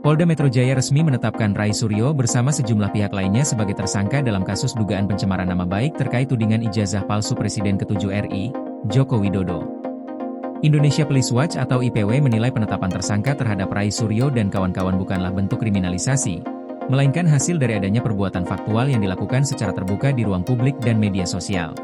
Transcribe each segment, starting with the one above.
Polda Metro Jaya resmi menetapkan Rai Suryo bersama sejumlah pihak lainnya sebagai tersangka dalam kasus dugaan pencemaran nama baik terkait tudingan ijazah palsu Presiden ke-7 RI, Joko Widodo. Indonesia Police Watch atau IPW menilai penetapan tersangka terhadap Rai Suryo dan kawan-kawan bukanlah bentuk kriminalisasi, melainkan hasil dari adanya perbuatan faktual yang dilakukan secara terbuka di ruang publik dan media sosial.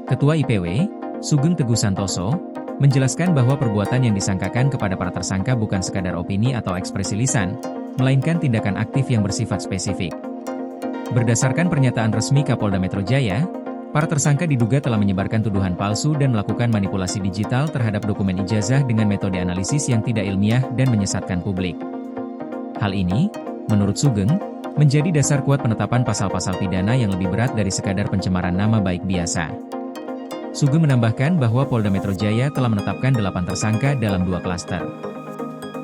Ketua IPW, Sugeng Teguh Santoso, menjelaskan bahwa perbuatan yang disangkakan kepada para tersangka bukan sekadar opini atau ekspresi lisan, melainkan tindakan aktif yang bersifat spesifik. Berdasarkan pernyataan resmi Kapolda Metro Jaya, para tersangka diduga telah menyebarkan tuduhan palsu dan melakukan manipulasi digital terhadap dokumen ijazah dengan metode analisis yang tidak ilmiah dan menyesatkan publik. Hal ini, menurut Sugeng, menjadi dasar kuat penetapan pasal-pasal pidana yang lebih berat dari sekadar pencemaran nama baik biasa. Sugeng menambahkan bahwa Polda Metro Jaya telah menetapkan 8 tersangka dalam 2 klaster.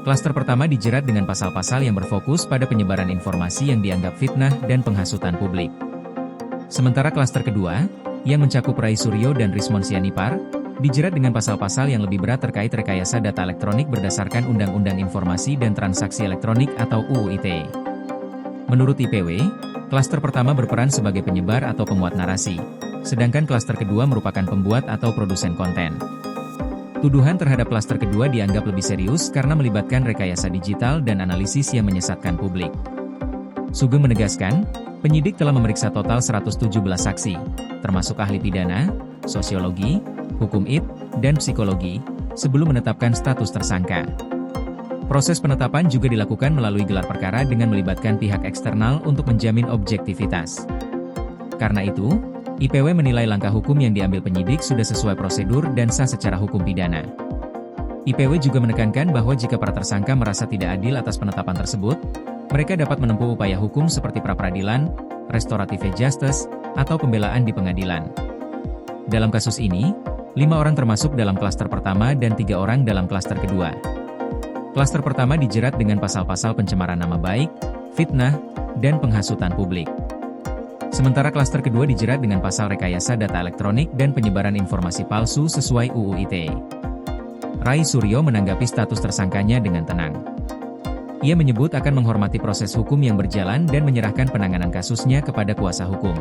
Klaster pertama dijerat dengan pasal-pasal yang berfokus pada penyebaran informasi yang dianggap fitnah dan penghasutan publik. Sementara klaster kedua, yang mencakup Rai Suryo dan Rismon Sianipar, dijerat dengan pasal-pasal yang lebih berat terkait rekayasa data elektronik berdasarkan Undang-Undang Informasi dan Transaksi Elektronik atau UU ITE. Menurut IPW, klaster pertama berperan sebagai penyebar atau penguat narasi, sedangkan klaster kedua merupakan pembuat atau produsen konten. Tuduhan terhadap klaster kedua dianggap lebih serius karena melibatkan rekayasa digital dan analisis yang menyesatkan publik. Sugeng menegaskan, penyidik telah memeriksa total 117 saksi, termasuk ahli pidana, sosiologi, hukum IT, dan psikologi, sebelum menetapkan status tersangka. Proses penetapan juga dilakukan melalui gelar perkara dengan melibatkan pihak eksternal untuk menjamin objektivitas. Karena itu, IPW menilai langkah hukum yang diambil penyidik sudah sesuai prosedur dan sah secara hukum pidana. IPW juga menekankan bahwa jika para tersangka merasa tidak adil atas penetapan tersebut, mereka dapat menempuh upaya hukum seperti pra-peradilan, restoratif justice, atau pembelaan di pengadilan. Dalam kasus ini, 5 orang termasuk dalam klaster pertama dan 3 orang dalam klaster kedua. Klaster pertama dijerat dengan pasal-pasal pencemaran nama baik, fitnah, dan penghasutan publik. Sementara klaster kedua dijerat dengan pasal rekayasa data elektronik dan penyebaran informasi palsu sesuai UU ITE. Rai Suryo menanggapi status tersangkanya dengan tenang. Ia menyebut akan menghormati proses hukum yang berjalan dan menyerahkan penanganan kasusnya kepada kuasa hukum.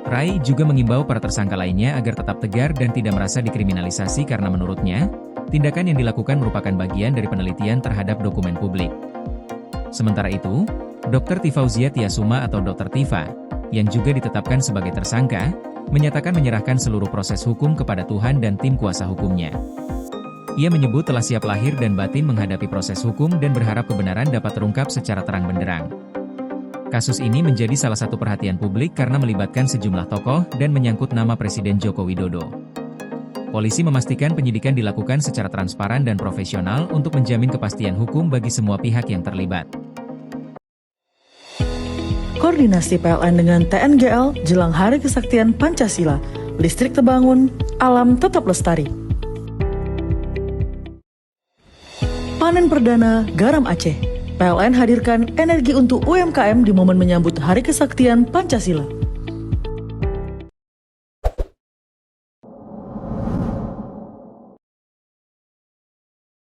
Rai juga mengimbau para tersangka lainnya agar tetap tegar dan tidak merasa dikriminalisasi karena menurutnya, tindakan yang dilakukan merupakan bagian dari penelitian terhadap dokumen publik. Sementara itu, Dr. Tifauzia Tiasuma atau Dr. Tifa, yang juga ditetapkan sebagai tersangka, menyatakan menyerahkan seluruh proses hukum kepada Tuhan dan tim kuasa hukumnya. Ia menyebut telah siap lahir dan batin menghadapi proses hukum dan berharap kebenaran dapat terungkap secara terang benderang. Kasus ini menjadi salah satu perhatian publik karena melibatkan sejumlah tokoh dan menyangkut nama Presiden Joko Widodo. Polisi memastikan penyidikan dilakukan secara transparan dan profesional untuk menjamin kepastian hukum bagi semua pihak yang terlibat. Koordinasi PLN dengan TNGL jelang Hari Kesaktian Pancasila, listrik terbangun, alam tetap lestari. Panen perdana garam Aceh. PLN hadirkan energi untuk UMKM di momen menyambut Hari Kesaktian Pancasila.